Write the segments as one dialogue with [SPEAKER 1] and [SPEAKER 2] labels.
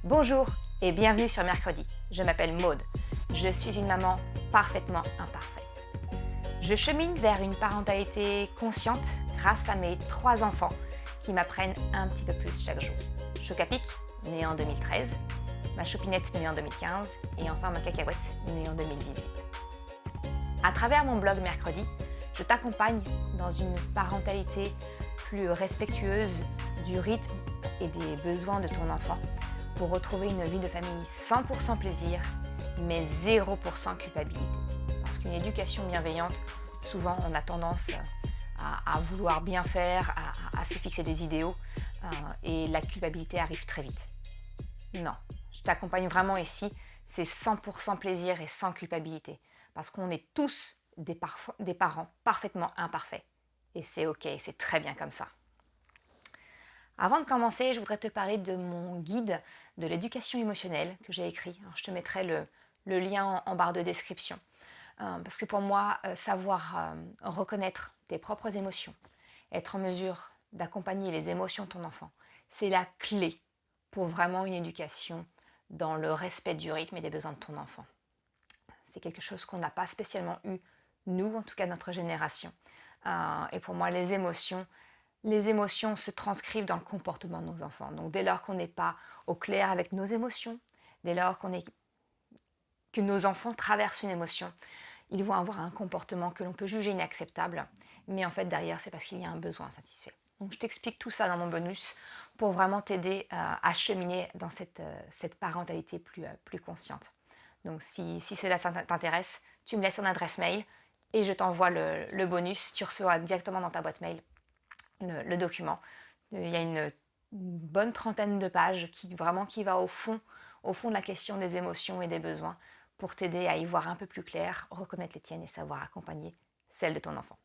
[SPEAKER 1] Bonjour et bienvenue sur Mercredi. Je m'appelle Maude. Je suis une maman parfaitement imparfaite. Je chemine vers une parentalité consciente grâce à mes 3 enfants qui m'apprennent un petit peu plus chaque jour. Chocapic, née en 2013, ma Chopinette née en 2015 et enfin ma Cacahuète née en 2018. À travers mon blog Mercredi, je t'accompagne dans une parentalité plus respectueuse du rythme et des besoins de ton enfant pour retrouver une vie de famille 100% plaisir, mais 0% culpabilité. Parce qu'une éducation bienveillante, souvent on a tendance à vouloir bien faire, à se fixer des idéaux, et la culpabilité arrive très vite. Non, je t'accompagne vraiment ici, c'est 100% plaisir et sans culpabilité. Parce qu'on est tous des parents parfaitement imparfaits. Et c'est ok, c'est très bien comme ça. Avant de commencer, je voudrais te parler de mon guide de l'éducation émotionnelle que j'ai écrit. Alors, je te mettrai le lien en barre de description. Parce que pour moi, savoir reconnaître tes propres émotions, être en mesure d'accompagner les émotions de ton enfant, c'est la clé pour vraiment une éducation dans le respect du rythme et des besoins de ton enfant. C'est quelque chose qu'on n'a pas spécialement eu, nous, en tout cas notre génération. Et pour moi, les émotions se transcrivent dans le comportement de nos enfants. Donc dès lors qu'on n'est pas au clair avec nos émotions, dès lors que nos enfants traversent une émotion, ils vont avoir un comportement que l'on peut juger inacceptable, mais en fait derrière c'est parce qu'il y a un besoin satisfait. Donc je t'explique tout ça dans mon bonus pour vraiment t'aider à cheminer dans cette parentalité plus consciente. Donc si cela t'intéresse, tu me laisses ton adresse mail et je t'envoie le bonus. Tu recevras directement dans ta boîte mail le document. Il y a une bonne trentaine de pages qui va au fond de la question des émotions et des besoins pour t'aider à y voir un peu plus clair, reconnaître les tiennes et savoir accompagner celles de ton enfant.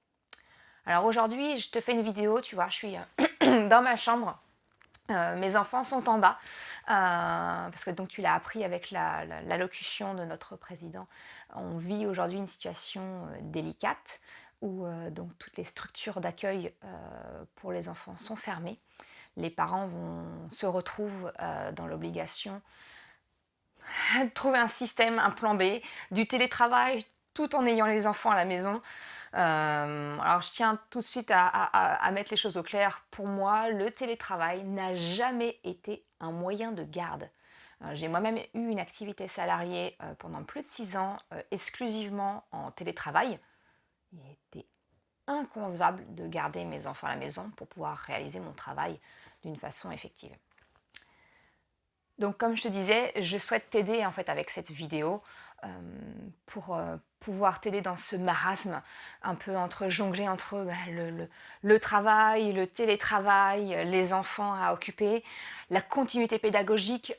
[SPEAKER 1] Alors aujourd'hui, je te fais une vidéo, tu vois, je suis dans ma chambre. Mes enfants sont en bas, parce que donc tu l'as appris avec l'allocution de notre président. On vit aujourd'hui une situation délicate où donc toutes les structures d'accueil pour les enfants sont fermées. Les parents se retrouvent dans l'obligation de trouver un système, un plan B, du télétravail tout en ayant les enfants à la maison. Alors je tiens tout de suite à mettre les choses au clair. Pour moi, le télétravail n'a jamais été un moyen de garde. J'ai moi-même eu une activité salariée pendant plus de 6 ans, exclusivement en télétravail. Il était inconcevable de garder mes enfants à la maison pour pouvoir réaliser mon travail d'une façon effective. Donc comme je te disais, je souhaite t'aider en fait avec cette vidéo pour pouvoir t'aider dans ce marasme un peu entre jongler entre le travail, le télétravail, les enfants à occuper, la continuité pédagogique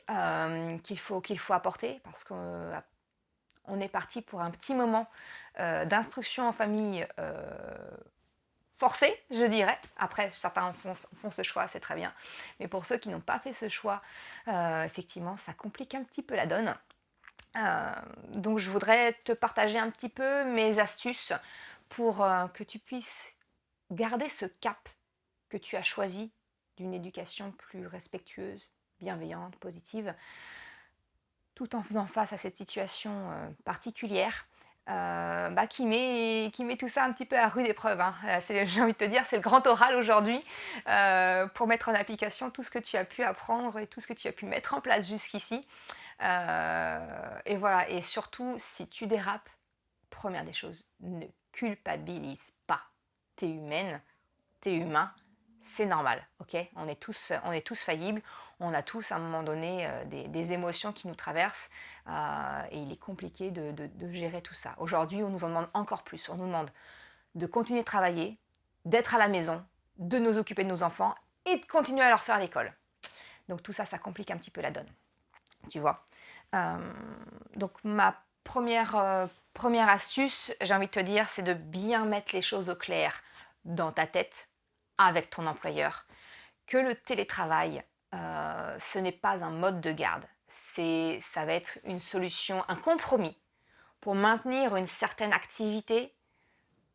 [SPEAKER 1] qu'il faut apporter parce qu'on est parti pour un petit moment d'instruction en famille forcé, je dirais. Après, certains font ce choix, c'est très bien. Mais pour ceux qui n'ont pas fait ce choix, effectivement, ça complique un petit peu la donne. Donc je voudrais te partager un petit peu mes astuces pour que tu puisses garder ce cap que tu as choisi d'une éducation plus respectueuse, bienveillante, positive, tout en faisant face à cette situation particulière qui met tout ça un petit peu à rude épreuve. Hein. J'ai envie de te dire, c'est le grand oral aujourd'hui pour mettre en application tout ce que tu as pu apprendre et tout ce que tu as pu mettre en place jusqu'ici. Et voilà, et surtout, si tu dérapes, première des choses, ne culpabilise pas. T'es humaine, t'es humain, c'est normal, ok? On est tous faillibles, on a tous à un moment donné des émotions qui nous traversent et il est compliqué de gérer tout ça. Aujourd'hui, on nous en demande encore plus. On nous demande de continuer de travailler, d'être à la maison, de nous occuper de nos enfants et de continuer à leur faire l'école. Donc tout ça, ça complique un petit peu la donne, tu vois. Donc ma première astuce, j'ai envie de te dire, c'est de bien mettre les choses au clair dans ta tête avec ton employeur, que le télétravail, ce n'est pas un mode de garde. Ça va être une solution, un compromis pour maintenir une certaine activité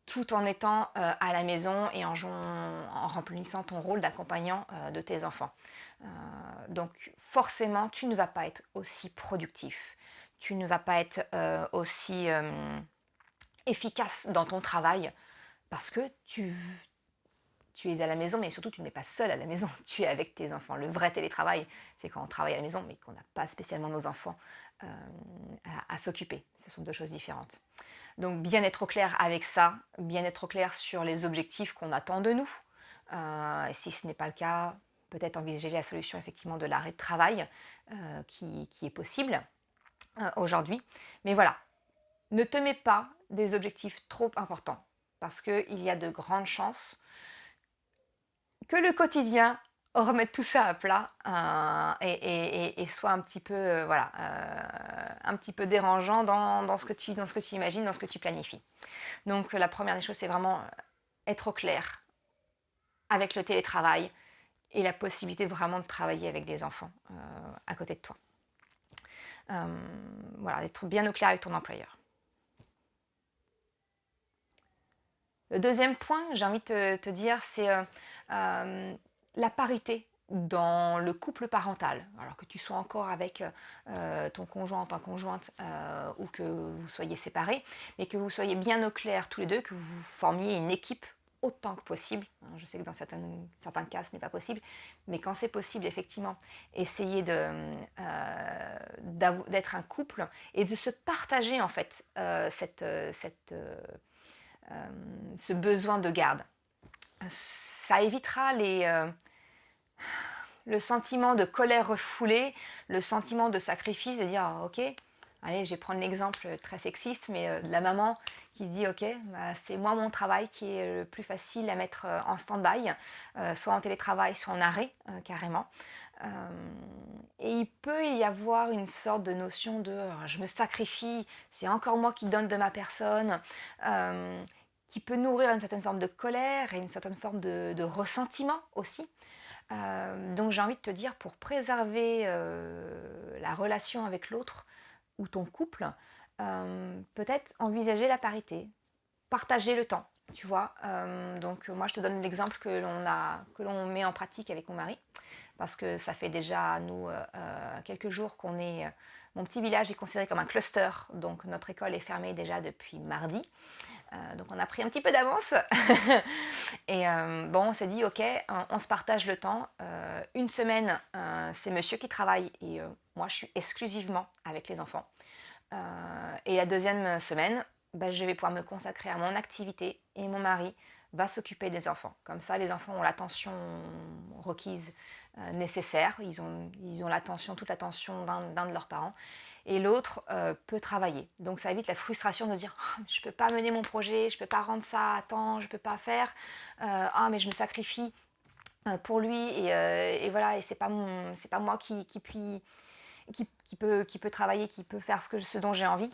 [SPEAKER 1] tout en étant à la maison et en remplissant ton rôle d'accompagnant de tes enfants. Euh, donc forcément, tu ne vas pas être aussi productif, tu ne vas pas être aussi efficace dans ton travail parce que tu es à la maison, mais surtout tu n'es pas seul à la maison, tu es avec tes enfants. Le vrai télétravail, c'est quand on travaille à la maison, mais qu'on n'a pas spécialement nos enfants euh, à s'occuper. Ce sont deux choses différentes. Donc bien être au clair avec ça, bien être au clair sur les objectifs qu'on attend de nous. Et si ce n'est pas le cas, peut-être envisager la solution effectivement de l'arrêt de travail qui est possible aujourd'hui. Mais voilà, ne te mets pas des objectifs trop importants parce qu'il y a de grandes chances que le quotidien remette tout ça à plat et soit un petit peu, un petit peu dérangeant dans ce que tu imagines, dans ce que tu planifies. Donc la première des choses, c'est vraiment être au clair avec le télétravail et la possibilité vraiment de travailler avec des enfants à côté de toi. Voilà, être bien au clair avec ton employeur. Le deuxième point que j'ai envie de te dire, c'est la parité dans le couple parental. Alors que tu sois encore avec ton conjoint, ta conjointe, ou que vous soyez séparés, mais que vous soyez bien au clair tous les deux, que vous formiez une équipe autant que possible. Je sais que dans certains cas, ce n'est pas possible, mais quand c'est possible, effectivement, essayez d'être un couple et de se partager en fait ce besoin de garde. Ça évitera le sentiment de colère refoulée, le sentiment de sacrifice, de dire ok, allez, je vais prendre l'exemple très sexiste, mais de la maman qui se dit ok, bah, c'est moi mon travail qui est le plus facile à mettre en stand-by, soit en télétravail, soit en arrêt carrément. Et il peut y avoir une sorte de notion de je me sacrifie, c'est encore moi qui donne de ma personne, qui peut nourrir une certaine forme de colère et une certaine forme de ressentiment aussi. Donc j'ai envie de te dire, pour préserver la relation avec l'autre ou ton couple, peut-être envisager la parité, partager le temps, tu vois. Donc moi je te donne l'exemple que l'on met en pratique avec mon mari, parce que ça fait déjà nous quelques jours qu'on est... mon petit village est considéré comme un cluster, donc notre école est fermée déjà depuis mardi. Donc on a pris un petit peu d'avance et bon on s'est dit ok on se partage le temps. Une semaine c'est monsieur qui travaille et moi je suis exclusivement avec les enfants. Et la deuxième semaine bah, je vais pouvoir me consacrer à mon activité et mon mari va s'occuper des enfants. Comme ça les enfants ont l'attention requise nécessaire, ils ont l'attention, toute l'attention d'un de leurs parents et l'autre peut travailler. Donc ça évite la frustration de se dire oh, je ne peux pas mener mon projet, je ne peux pas rendre ça à temps, je ne peux pas faire, ah mais je me sacrifie pour lui et voilà, et c'est pas moi qui peut travailler, qui peut faire ce dont j'ai envie.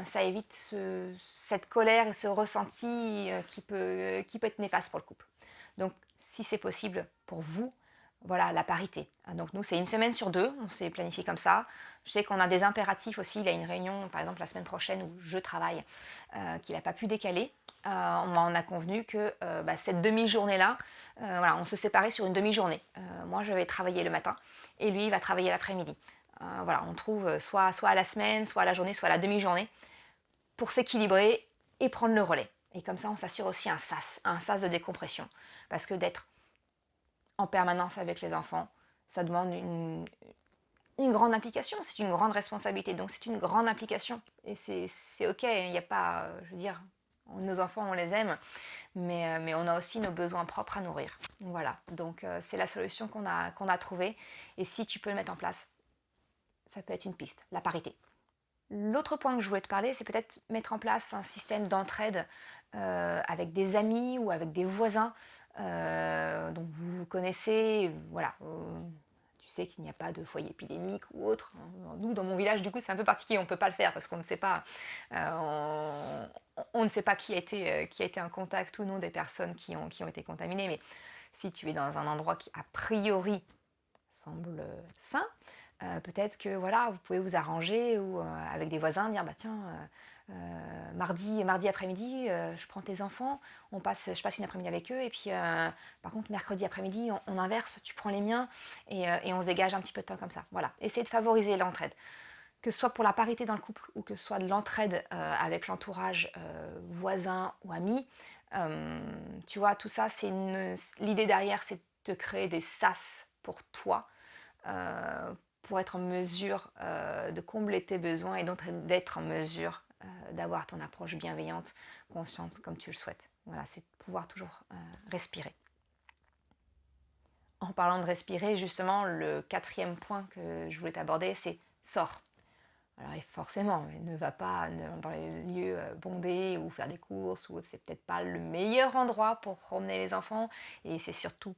[SPEAKER 1] Ça évite cette colère et ce ressenti qui peut être néfaste pour le couple. Donc si c'est possible pour vous, voilà, la parité. Donc nous, c'est une semaine sur deux, on s'est planifié comme ça. Je sais qu'on a des impératifs aussi, il y a une réunion, par exemple la semaine prochaine où je travaille, qu'il n'a pas pu décaler. On a convenu que bah, cette demi-journée-là, voilà, on se séparait sur une demi-journée. Moi, je vais travailler le matin et lui, il va travailler l'après-midi. Voilà, on trouve soit à la semaine, soit à la journée, soit à la demi-journée pour s'équilibrer et prendre le relais. Et comme ça, on s'assure aussi un sas de décompression. Parce que d'être en permanence avec les enfants, ça demande une grande implication, c'est une grande responsabilité, donc c'est une grande implication. Et c'est ok, il n'y a pas, je veux dire, nos enfants, on les aime, mais on a aussi nos besoins propres à nourrir. Voilà, donc c'est la solution qu'on a trouvée. Et si tu peux le mettre en place, ça peut être une piste, la parité. L'autre point que je voulais te parler, c'est peut-être mettre en place un système d'entraide avec des amis ou avec des voisins dont vous connaissez, voilà. Tu sais qu'il n'y a pas de foyer épidémique ou autre. Nous, dans mon village, du coup, c'est un peu particulier, on ne peut pas le faire parce qu'on ne sait pas, on ne sait pas qui a été en contact ou non des personnes qui ont été contaminées. Mais si tu es dans un endroit qui, a priori, semble sain, peut-être que voilà, vous pouvez vous arranger ou avec des voisins dire bah tiens, mardi après-midi, je prends tes enfants, je passe une après-midi avec eux, et puis par contre mercredi après-midi, on inverse, tu prends les miens, et on se dégage un petit peu de temps comme ça. Voilà, essayez de favoriser l'entraide. Que ce soit pour la parité dans le couple ou que ce soit de l'entraide avec l'entourage voisin ou ami, tu vois, tout ça, l'idée derrière, c'est de te créer des sas pour toi, pour être en mesure de combler tes besoins et donc d'être en mesure d'avoir ton approche bienveillante, consciente, comme tu le souhaites. Voilà, c'est de pouvoir toujours respirer. En parlant de respirer, justement, le 4e point que je voulais t'aborder, c'est sors. Alors forcément, ne va pas dans les lieux bondés ou faire des courses, ou c'est peut-être pas le meilleur endroit pour promener les enfants, et c'est surtout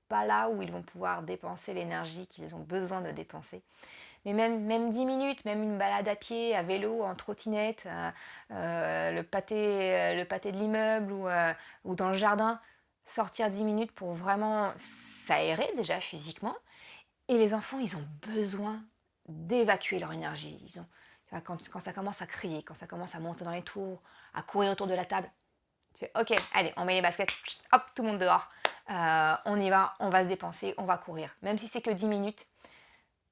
[SPEAKER 1] pas là où ils vont pouvoir dépenser l'énergie qu'ils ont besoin de dépenser. Mais même 10 minutes, même une balade à pied, à vélo, en trottinette, le pâté de l'immeuble, ou dans le jardin, sortir 10 minutes pour vraiment s'aérer déjà physiquement. Et les enfants, ils ont besoin d'évacuer leur énergie. Tu vois, quand ça commence à crier, quand ça commence à monter dans les tours, à courir autour de la table, tu fais ok, allez, on met les baskets, hop, tout le monde dehors, on y va, on va se dépenser, on va courir. Même si c'est que 10 minutes,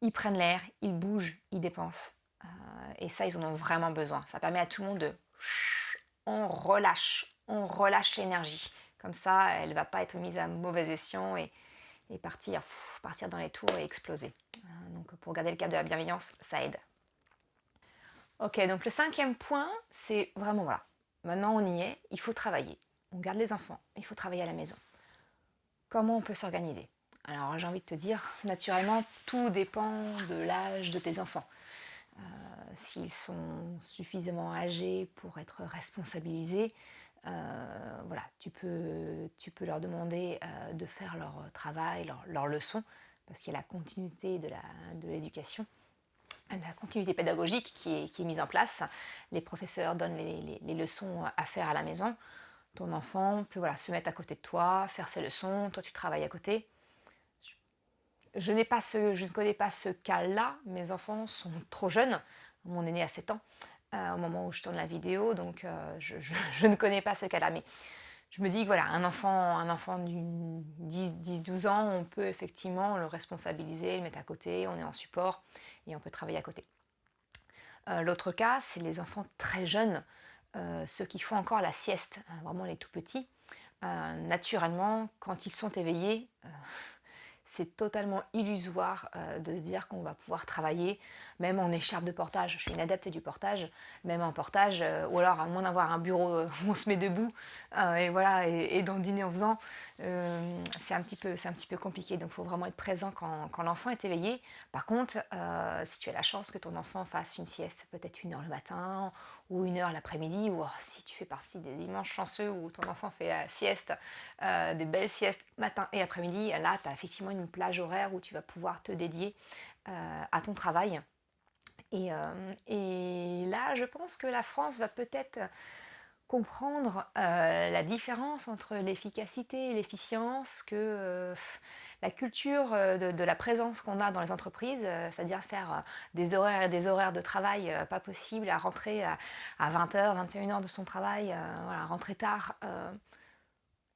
[SPEAKER 1] ils prennent l'air, ils bougent, ils dépensent. Et ça, ils en ont vraiment besoin. Ça permet à tout le monde de... On relâche l'énergie. Comme ça, elle ne va pas être mise à mauvais escient et partir dans les tours et exploser. Donc pour garder le cap de la bienveillance, ça aide. Ok, donc le 5e point, c'est vraiment voilà. Maintenant on y est, il faut travailler. On garde les enfants, il faut travailler à la maison. Comment on peut s'organiser? Alors j'ai envie de te dire, naturellement, tout dépend de l'âge de tes enfants. S'ils sont suffisamment âgés pour être responsabilisés, voilà, tu peux leur demander de faire leur travail, leur leçon, parce qu'il y a la continuité de l'éducation, la continuité pédagogique qui est mise en place. Les professeurs donnent les leçons à faire à la maison. Ton enfant peut se mettre à côté de toi, faire ses leçons, toi tu travailles à côté. Je ne connais pas ce cas-là, mes enfants sont trop jeunes, mon aîné a 7 ans au moment où je tourne la vidéo, donc je ne connais pas ce cas-là, mais je me dis que voilà, un enfant d'une 10-12 ans, on peut effectivement le responsabiliser, le mettre à côté, on est en support et on peut travailler à côté. L'autre cas, c'est les enfants très jeunes, ceux qui font encore la sieste, vraiment les tout petits. Naturellement, quand ils sont éveillés, c'est totalement illusoire de se dire qu'on va pouvoir travailler, même en écharpe de portage. Je suis une adepte du portage, même en portage, ou alors à moins d'avoir un bureau où on se met debout, et voilà, et dandiner en faisant, c'est un petit peu compliqué. Donc il faut vraiment être présent quand l'enfant est éveillé. Par contre, si tu as la chance que ton enfant fasse une sieste, peut-être 1 heure le matin, ou 1 heure l'après-midi, ou si tu fais partie des immenses chanceux où ton enfant fait la sieste, des belles siestes matin et après-midi, là tu as effectivement une plage horaire où tu vas pouvoir te dédier à ton travail. Et là, je pense que la France va peut-être comprendre la différence entre l'efficacité et l'efficience, que la culture de la présence qu'on a dans les entreprises, c'est-à-dire faire des horaires et des horaires de travail pas possible, à rentrer à 20h, 21h de son travail, voilà, rentrer tard.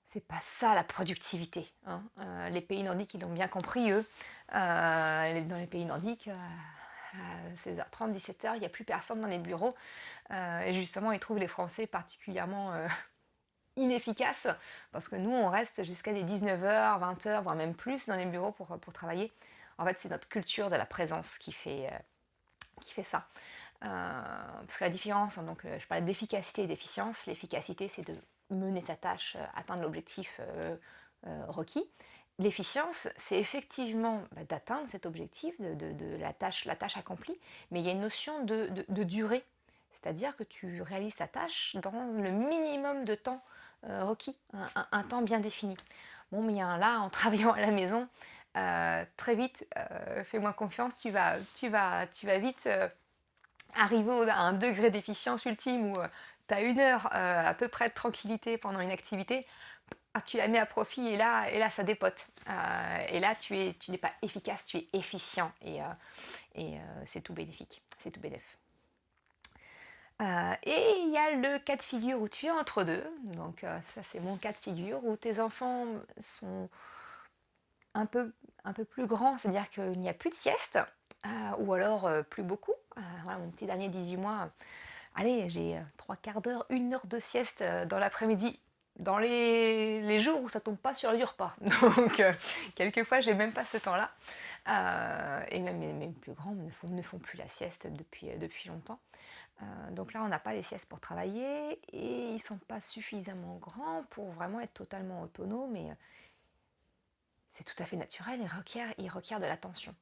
[SPEAKER 1] C'est pas ça la productivité, hein. Les pays nordiques, ils l'ont bien compris, eux. Dans les pays nordiques, à 16h30, 17h, il n'y a plus personne dans les bureaux. Et justement, ils trouvent les Français particulièrement inefficaces, parce que nous, on reste jusqu'à des 19h, 20h, voire même plus dans les bureaux pour travailler. En fait, c'est notre culture de la présence qui fait ça. Parce que la différence, donc, je parlais d'efficacité et d'efficience. L'efficacité, c'est de mener sa tâche, atteindre l'objectif requis. L'efficience, c'est effectivement d'atteindre cet objectif, de la tâche accomplie, mais il y a une notion de durée. C'est-à-dire que tu réalises ta tâche dans le minimum de temps requis, un temps bien défini. Bon, mais là, en travaillant à la maison, très vite, fais-moi confiance, tu vas vite arriver à un degré d'efficience ultime où tu as 1 heure à peu près de tranquillité pendant une activité. Tu la mets à profit et là ça dépote. Et là tu n'es pas efficace, tu es efficient. Et c'est tout bénéfique, c'est tout bénéf. Et il y a le cas de figure où tu es entre deux. Donc ça c'est mon cas de figure où tes enfants sont un peu, un peu plus grands, c'est-à-dire qu'il n'y a plus de sieste, ou alors plus beaucoup. Voilà, mon petit dernier 18 mois, allez, j'ai 3/4 d'heure, 1 heure de sieste dans l'après-midi, dans les jours où ça tombe pas sur l'heure du repas. Donc quelquefois j'ai même pas ce temps-là. Et même mes plus grands ne font plus la sieste depuis longtemps. Donc là, on n'a pas les siestes pour travailler et ils sont pas suffisamment grands pour vraiment être totalement autonomes. Mais c'est tout à fait naturel, ils requièrent de l'attention.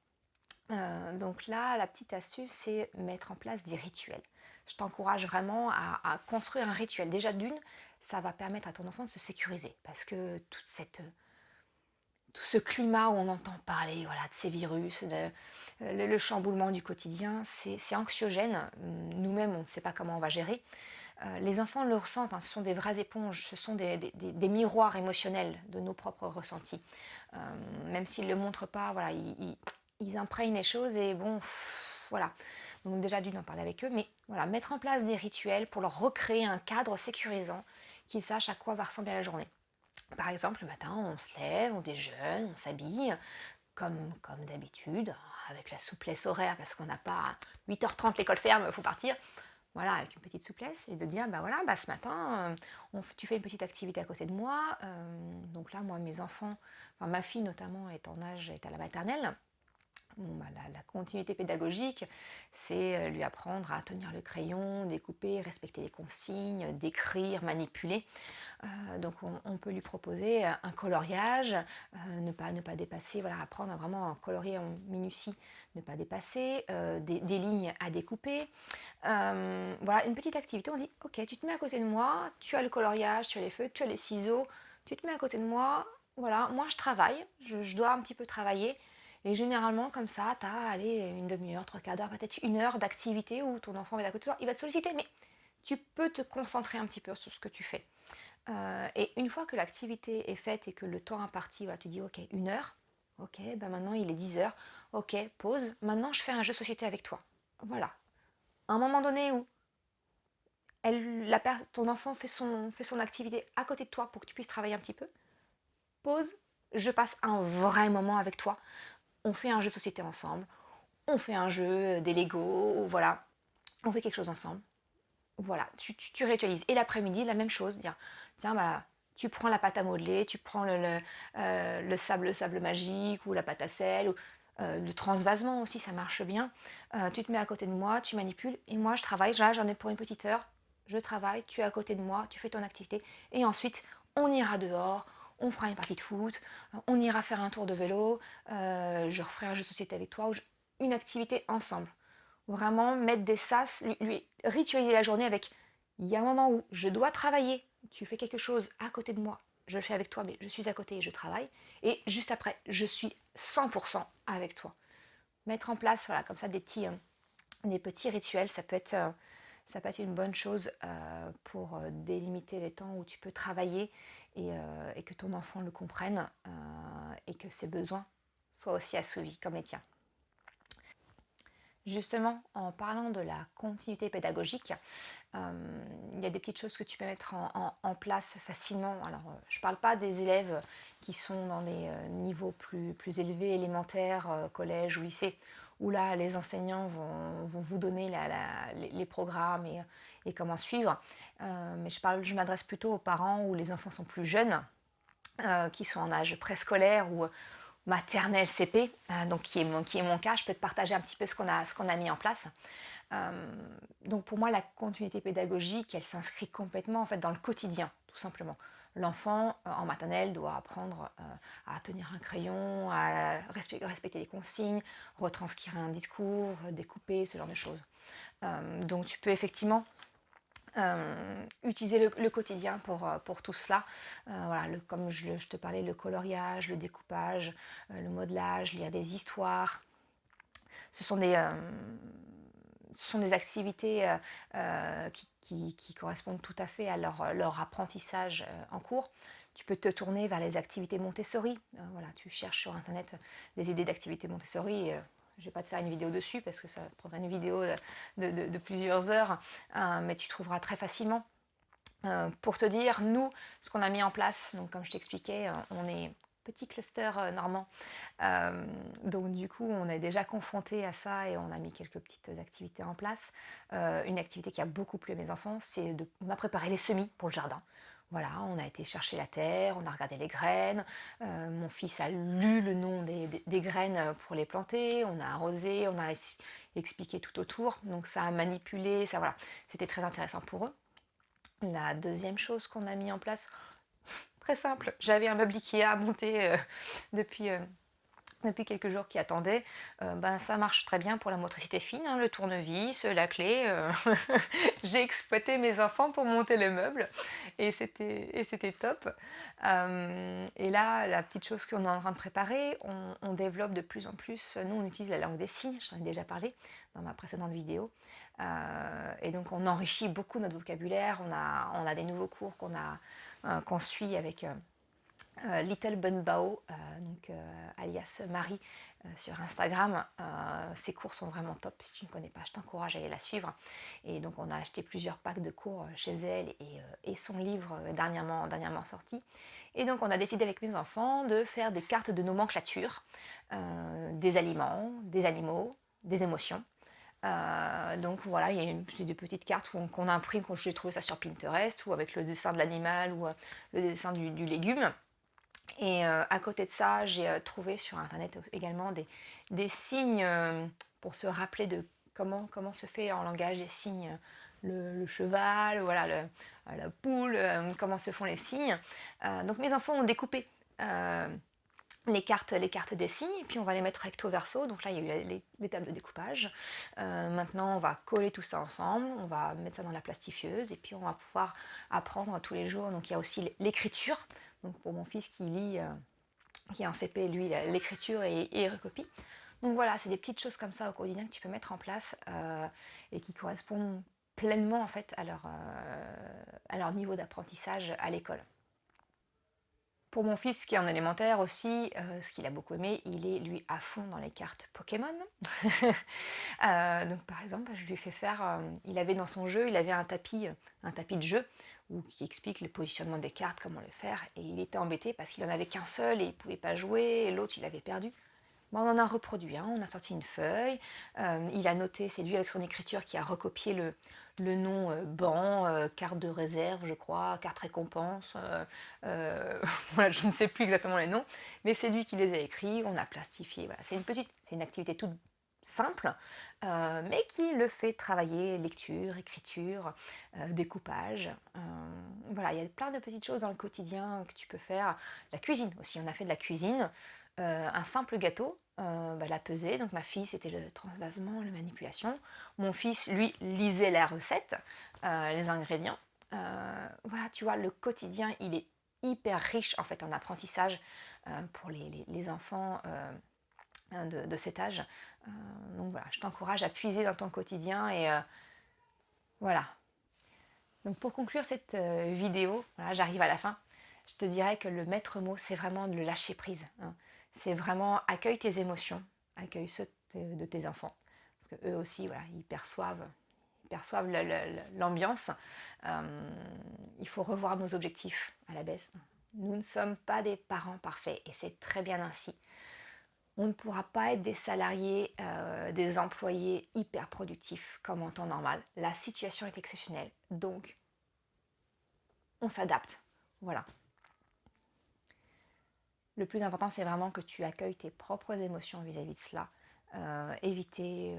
[SPEAKER 1] Donc là, la petite astuce, c'est mettre en place des rituels. Je t'encourage vraiment à construire un rituel. Déjà d'une, ça va permettre à ton enfant de se sécuriser parce que tout ce climat où on entend parler, voilà, de ces virus, le chamboulement du quotidien, c'est anxiogène. Nous-mêmes, on ne sait pas comment on va gérer. Les enfants le ressentent, hein, ce sont des vraies éponges, ce sont des miroirs émotionnels de nos propres ressentis. Même s'ils ne le montrent pas, voilà, ils imprègnent les choses et bon, voilà. Donc déjà d'une en parler avec eux, mais voilà, mettre en place des rituels pour leur recréer un cadre sécurisant, qu'ils sachent à quoi va ressembler la journée. Par exemple, le matin, on se lève, on déjeune, on s'habille, comme d'habitude, avec la souplesse horaire, parce qu'on n'a pas 8h30 l'école ferme, il faut partir. Voilà, avec une petite souplesse, et de dire, bah voilà, bah ce matin, tu fais une petite activité à côté de moi. Donc là, moi, mes enfants, enfin ma fille notamment est à la maternelle. Bon, bah, la continuité pédagogique, c'est lui apprendre à tenir le crayon, découper, respecter les consignes, d'écrire, manipuler. Donc on peut lui proposer un coloriage, ne pas dépasser, voilà, apprendre à vraiment colorier en minutie, ne pas dépasser, des lignes à découper. Voilà, une petite activité, on se dit, ok, tu te mets à côté de moi, tu as le coloriage, tu as les feutres, tu as les ciseaux, tu te mets à côté de moi, voilà, moi je travaille, je dois un petit peu travailler. Et généralement, comme ça, tu as allez, une demi-heure, 3/4 d'heure, peut-être 1 heure d'activité où ton enfant va être à côté de toi, il va te solliciter, mais tu peux te concentrer un petit peu sur ce que tu fais. Et une fois que l'activité est faite et que le temps imparti, voilà, tu dis ok, 1 heure, ok, ben maintenant il est 10 heures, ok, pause, maintenant je fais un jeu de société avec toi. Voilà. À un moment donné où ton enfant fait son activité à côté de toi pour que tu puisses travailler un petit peu, pause, je passe un vrai moment avec toi. On fait un jeu de société ensemble, on fait un jeu, des Lego, voilà, on fait quelque chose ensemble. Voilà, tu réutilises. Et l'après-midi, la même chose, dire, tiens, bah, tu prends la pâte à modeler, tu prends le sable magique ou la pâte à sel, ou le transvasement aussi, ça marche bien. Tu te mets à côté de moi, tu manipules, et moi je travaille, là j'en ai pour une petite heure, je travaille, tu es à côté de moi, tu fais ton activité, et ensuite on ira dehors, on fera une partie de foot, on ira faire un tour de vélo, je referai un jeu de société avec toi, ou une activité ensemble. Vraiment mettre des sas, lui ritualiser la journée avec, il y a un moment où je dois travailler, tu fais quelque chose à côté de moi, je le fais avec toi, mais je suis à côté et je travaille. Et juste après, je suis 100% avec toi. Mettre en place, voilà, comme ça, des petits rituels, ça peut être une bonne chose pour délimiter les temps où tu peux travailler et que ton enfant le comprenne et que ses besoins soient aussi assouvis comme les tiens. Justement, en parlant de la continuité pédagogique, il y a des petites choses que tu peux mettre en place facilement. Alors, je ne parle pas des élèves qui sont dans des niveaux plus élevés, élémentaires, collège ou lycée, où là, les enseignants vont vous donner les programmes et comment suivre. Mais je m'adresse plutôt aux parents où les enfants sont plus jeunes, qui sont en âge préscolaire ou maternelle CP, donc qui est mon cas. Je peux te partager un petit peu ce qu'on a mis en place. Donc pour moi, la continuité pédagogique, elle s'inscrit complètement en fait dans le quotidien, tout simplement. L'enfant en maternelle doit apprendre à tenir un crayon, à respecter les consignes, retranscrire un discours, découper, ce genre de choses. Donc tu peux effectivement utiliser le quotidien pour tout cela. Voilà, comme je te parlais, le coloriage, le découpage, le modelage, lire des histoires. Ce sont des activités qui correspondent tout à fait à leur apprentissage en cours. Tu peux te tourner vers les activités Montessori. Voilà, tu cherches sur internet des idées d'activités Montessori. Je ne vais pas te faire une vidéo dessus parce que ça prendrait une vidéo de plusieurs heures, mais tu trouveras très facilement. Pour te dire, nous, ce qu'on a mis en place, donc comme je t'expliquais, on est petit cluster normand, donc du coup on est déjà confronté à ça et on a mis quelques petites activités en place. Une activité qui a beaucoup plu à mes enfants, on a préparé les semis pour le jardin. Voilà, on a été chercher la terre, on a regardé les graines, mon fils a lu le nom des graines pour les planter, on a arrosé, on a expliqué tout autour, donc ça a manipulé, ça voilà, c'était très intéressant pour eux. La deuxième chose qu'on a mis en place, très simple, j'avais un meuble Ikea à monter depuis, quelques jours qui attendait. Ça marche très bien pour la motricité fine, hein, le tournevis, la clé. J'ai exploité mes enfants pour monter le meuble et c'était top. Et là, la petite chose qu'on est en train de préparer, on développe de plus en plus. Nous, on utilise la langue des signes, j'en ai déjà parlé dans ma précédente vidéo. Et donc, on enrichit beaucoup notre vocabulaire. On a des nouveaux cours qu'on suit avec Little Bun Bao, alias Marie sur Instagram. Ses cours sont vraiment top. Si tu ne connais pas, je t'encourage à aller la suivre. Et donc on a acheté plusieurs packs de cours chez elle et son livre dernièrement sorti. Et donc on a décidé avec mes enfants de faire des cartes de nomenclature des aliments, des animaux, des émotions. Donc voilà, c'est des petites cartes qu'on imprime, quand j'ai trouvé ça sur Pinterest, ou avec le dessin de l'animal ou le dessin du légume. Et à côté de ça, j'ai trouvé sur internet également des signes pour se rappeler de comment se fait en langage des signes le cheval, voilà, la poule, comment se font les signes. Donc mes enfants ont découpé les cartes des signes, et puis on va les mettre recto verso. Donc là, il y a eu l'étape de découpage. Maintenant, on va coller tout ça ensemble, on va mettre ça dans la plastifieuse, et puis on va pouvoir apprendre tous les jours. Donc il y a aussi l'écriture. Donc pour mon fils qui lit, qui est en CP, lui, l'écriture et il recopie. Donc voilà, c'est des petites choses comme ça au quotidien que tu peux mettre en place et qui correspondent pleinement en fait à leur niveau d'apprentissage à l'école. Pour mon fils qui est en élémentaire aussi, ce qu'il a beaucoup aimé, il est lui à fond dans les cartes Pokémon. Donc par exemple, je lui ai fait faire, il avait dans son jeu, il avait un tapis de jeu qui explique le positionnement des cartes, comment le faire, et il était embêté parce qu'il en avait qu'un seul et il pouvait pas jouer, et l'autre il avait perdu. Bon, on en a reproduit un, on a sorti une feuille, il a noté, c'est lui avec son écriture qui a recopié le nom banc, carte de réserve, je crois, carte récompense, voilà, je ne sais plus exactement les noms, mais c'est lui qui les a écrits, on a plastifié, voilà. C'est une activité toute simple, mais qui le fait travailler, lecture, écriture, découpage. Voilà, il y a plein de petites choses dans le quotidien que tu peux faire. La cuisine aussi, on a fait de la cuisine. Un simple gâteau, la pesée, donc ma fille c'était le transvasement, la manipulation. Mon fils, lui, lisait la recette, les ingrédients. Voilà, tu vois, le quotidien, il est hyper riche en fait en apprentissage pour les enfants de cet âge. Donc voilà, je t'encourage à puiser dans ton quotidien et voilà. Donc pour conclure cette vidéo, voilà, j'arrive à la fin. Je te dirais que le maître mot, c'est vraiment de le lâcher prise, hein. C'est vraiment accueille tes émotions, accueille ceux de tes enfants. Parce qu'eux aussi, voilà, ils perçoivent l'ambiance. Il faut revoir nos objectifs à la baisse. Nous ne sommes pas des parents parfaits et c'est très bien ainsi. On ne pourra pas être des salariés, des employés hyper productifs comme en temps normal. La situation est exceptionnelle, donc on s'adapte. Voilà. Le plus important, c'est vraiment que tu accueilles tes propres émotions vis-à-vis de cela. Éviter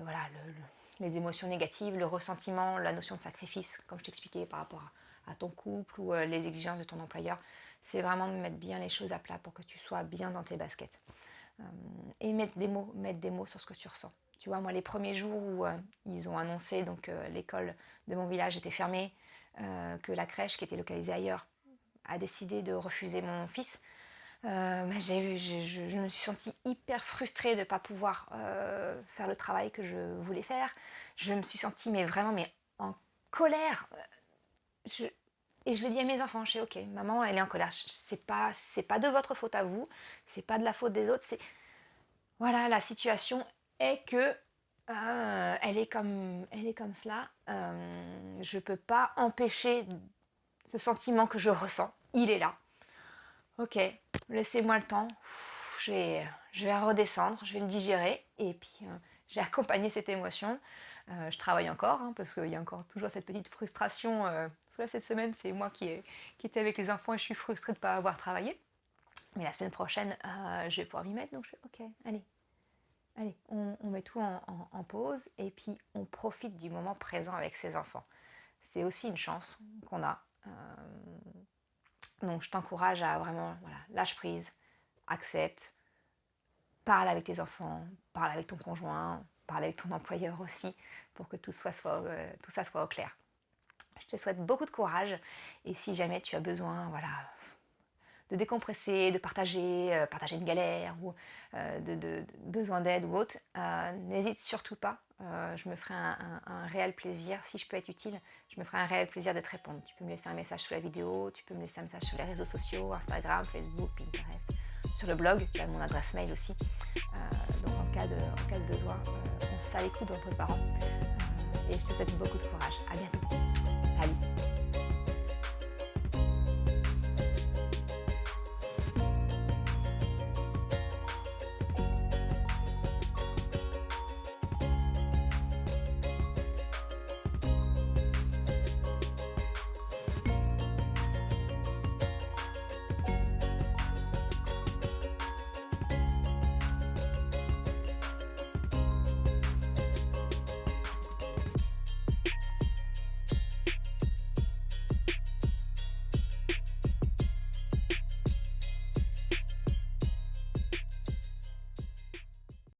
[SPEAKER 1] les émotions négatives, le ressentiment, la notion de sacrifice, comme je t'expliquais par rapport à ton couple ou les exigences de ton employeur. C'est vraiment de mettre bien les choses à plat pour que tu sois bien dans tes baskets. Et mettre des mots sur ce que tu ressens. Tu vois, moi, les premiers jours où ils ont annoncé donc l'école de mon village était fermée, que la crèche qui était localisée ailleurs a décidé de refuser mon fils, je me suis sentie hyper frustrée de ne pas pouvoir faire le travail que je voulais faire. Je me suis sentie vraiment en colère. Et je le dis à mes enfants, je dis ok, maman elle est en colère, c'est pas de votre faute à vous, c'est pas de la faute des autres, voilà, la situation est que elle est comme cela. Je ne peux pas empêcher ce sentiment que je ressens. Il est là. Ok, laissez-moi le temps. Je vais redescendre, je vais le digérer. Et puis, j'ai accompagné cette émotion. Je travaille encore, hein, parce qu'il y a encore toujours cette petite frustration. Parce que là, cette semaine, c'est moi qui était avec les enfants et je suis frustrée de ne pas avoir travaillé. Mais la semaine prochaine, je vais pouvoir m'y mettre. Donc, je fais ok, allez, on met tout en pause et puis on profite du moment présent avec ses enfants. C'est aussi une chance qu'on a. Donc je t'encourage à vraiment, voilà, lâche prise, accepte, parle avec tes enfants, parle avec ton conjoint, parle avec ton employeur aussi, pour que tout ça soit au clair. Je te souhaite beaucoup de courage et si jamais tu as besoin, voilà, de décompresser, de partager une galère ou de besoin d'aide ou autre, n'hésite surtout pas. Je me ferai un réel plaisir, si je peux être utile, je me ferai un réel plaisir de te répondre. Tu peux me laisser un message sous la vidéo, tu peux me laisser un message sur les réseaux sociaux, Instagram, Facebook, Pinterest, sur le blog, tu as mon adresse mail aussi. Donc en cas de besoin, on se sert les coudes entre parents. Et je te souhaite beaucoup de courage. À bientôt.